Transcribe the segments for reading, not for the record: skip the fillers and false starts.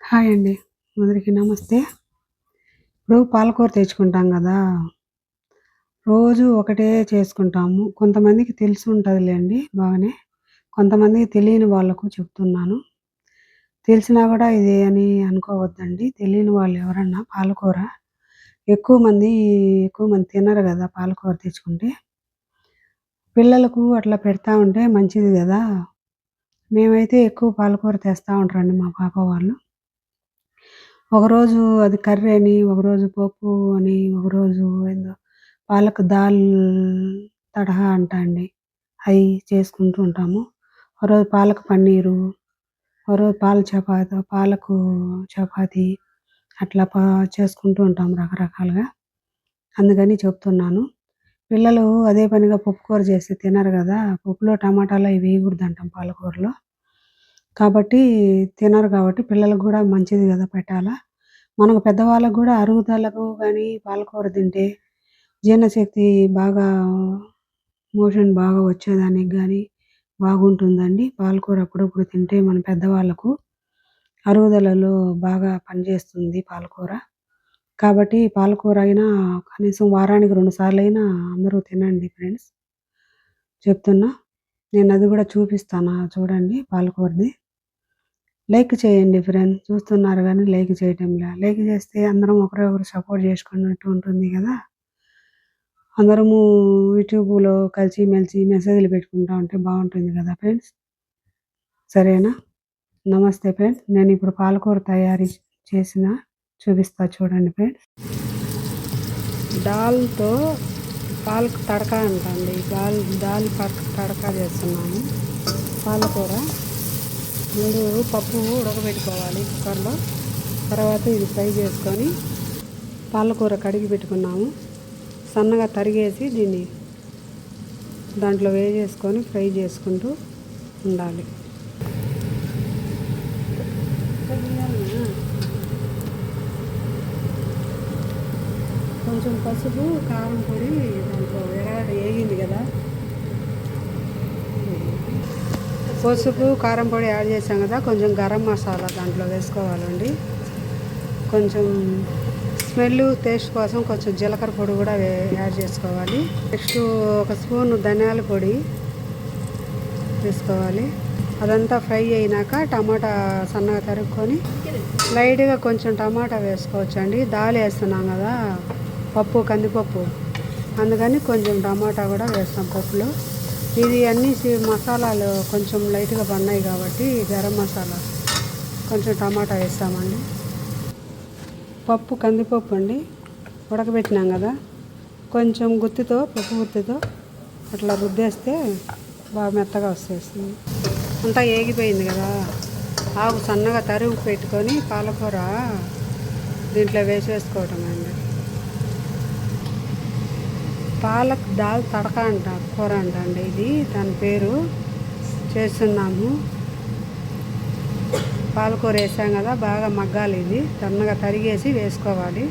Hi అండి. అందరికీ నమస్తే. ఇప్పుడు పాలకూర తెచ్చుకుంటాం గదా! రోజు ఒకటే చేసుకుంటాము. కొంతమందికి తెలిసి ఉంటదిలెండి బాగానే. కొంతమందికి తెలియని వాళ్ళకు చెప్తున్నాను. తెలిసినా గూడా ఇది అని అనుకోవద్దండి. తెలియని వాళ్ళు ఎవరన్నా పాలకూర ఎక్కువ మంది తినరు గదా! పాలకూర తెచ్చుకుంటే. పిల్లలకు అట్లా పెడతా ఉంటే మంచిది గదా! మేమైతే ఎక్కువ పాలకూర తెస్తా ఉంటారండి మా పాప వాళ్ళు. ఒకరోజు అది కర్రీ అని, ఒకరోజు పప్పు అని, ఒకరోజు ఏందో పాలక్ దాల్ తడహా అంటా అండి. అయి చేసుకుంటూ ఉంటాము. ఒకరోజు పాలక్ పన్నీరు, ఒకరోజు పాలకు చపాతీ అట్లా చేసుకుంటూ ఉంటాం రకరకాలుగా. అందుకని చెప్తున్నాను. పిల్లలు అదే పనిగా పప్పు కూర చేస్తే తినరు గదా! పప్పులో టమాటాలు అవి వేయకూడదంటాం పాలకూరలో. కాబట్టి తినరు కాబట్టి పిల్లలకు గూడా మంచిది గదా! పెట్టాలా. మనకు పెద్దవాళ్ళకి గూడా అరుగుదలకు గానీ పాలకూర తింటే జీర్ణశక్తి బాగా మోషన్ బాగా వచ్చేదానికి గానీ బాగుంటుందండి. పాలకూర అప్పుడప్పుడు తింటే మన పెద్దవాళ్ళకు అరుగుదలలో బాగా పనిచేస్తుంది పాలకూర. కాబట్టి పాలకూర అయినా కనీసం వారానికి 2 సార్లయినా అందరూ తినండి ఫ్రెండ్స్. చెప్తున్నా. నేనది గూడా చూపిస్తాను చూడండి పాలకూరది. లైక్ చేయండి ఫ్రెండ్స్. చూస్తున్నారు గానీ లైక్ చేయటంలా. లైక్ చేస్తే అందరం ఒకరికొకరు సపోర్ట్ చేసుకున్నట్టు ఉంటుంది గదా! అందరము యూట్యూబ్‌లో కలిసిమెలిసి మెసేజ్‌లు పెట్టుకుంటా ఉంటే బావుంటుంది గదా ఫ్రెండ్స్. సరేనా? నమస్తే ఫ్రెండ్స్. నేనిప్పుడు పాలకూర తయారీ చేసిన చూపిస్తా చూడండి ఫ్రెండ్స్. దాల్‌తో పాలక్ తడకా అంటండి. దాల్ తడకా చేస్తున్నాము. పాలకూర ముందు పప్పు ఉడకబెట్టుకోవాలి కుక్కర్‌లో. తర్వాత ఇది ఫ్రై చేసుకొని పాలకూర కడిగి పెట్టుకున్నాము. సన్నగా తరిగేసి దీన్ని దాంట్లో వేసేసుకొని ఫ్రై చేసుకుంటూ ఉండాలి. కొంచెం పసుపు, కారం పొడి దాంట్లో ఎర్రగడ్డ వేగింది కదా, పసుపు కారం పొడి యాడ్ చేసాం కదా, కొంచెం గరం మసాలా దాంట్లో వేసుకోవాలండి. కొంచెం స్మెల్ టేస్ట్ కోసం కొంచెం జీలకర్ర పొడి కూడా యాడ్ చేసుకోవాలి. నెక్స్ట్ ఒక స్పూన్ ధనియాల పొడి వేసుకోవాలి. అదంతా ఫ్రై అయినాక టమాటా సన్నగా తరుక్కొని లైట్గా కొంచెం టమాటా వేసుకోవచ్చండి. దాల్ వేస్తున్నాం కదా, పప్పు కందిపప్పు, అందుకని కొంచెం టమాటా కూడా వేస్తాం పప్పులో. ఇది అన్ని మసాలాలు కొంచెం లైట్గా పడినాయి కాబట్టి గరం మసాలా కొంచెం టమాటా వేస్తామండి. పప్పు కందిపప్పు అండి, ఉడకబెట్టినాం కదా, కొంచెం పప్పు గుత్తితో అట్లా రుద్దేస్తే బాగా మెత్తగా వచ్చేస్తుంది. అంతా ఏగిపోయింది కదా, ఆకు సన్నగా తరుగు పెట్టుకొని పాలకూర దీంట్లో వేసేసుకోవటం అండి. పాలక్ దాల్ తడక అంట కూర అండి ఇది, దాని పేరు. చేస్తున్నాము. పాలకూర వేసాం కదా, బాగా మగ్గాలి. ఇది సన్నగా తరిగేసి వేసుకోవాలి.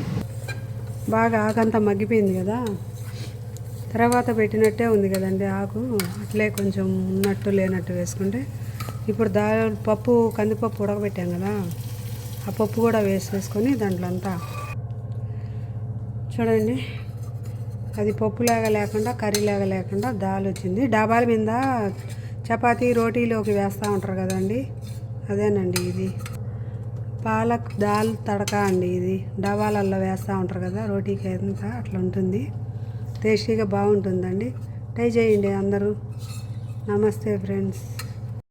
బాగా ఆకంతా మగ్గిపోయింది కదా, తర్వాత పెట్టినట్టే ఉంది కదండి ఆకు, అట్లే కొంచెం ఉన్నట్టు లేనట్టు వేసుకుంటే ఇప్పుడు పప్పు కందిపప్పు ఉడకబెట్టాం కదా, ఆ పప్పు కూడా వేసేసుకొని దాంట్లో అంతా చూడండి, అది పప్పులాగా లేకుండా కర్రీలాగా లేకుండా దాల్ వచ్చింది. డాబాల మీద చపాతీ రోటీలోకి వేస్తూ ఉంటారు కదండి, అదేనండి ఇది పాలక్ దాల్ తడకా అండి. ఇది డాబాలలో వేస్తూ ఉంటారు కదా రోటీకి, అంతా అట్లా ఉంటుంది. టేస్టీగా బాగుంటుందండి. ట్రై చేయండి అందరూ. నమస్తే ఫ్రెండ్స్.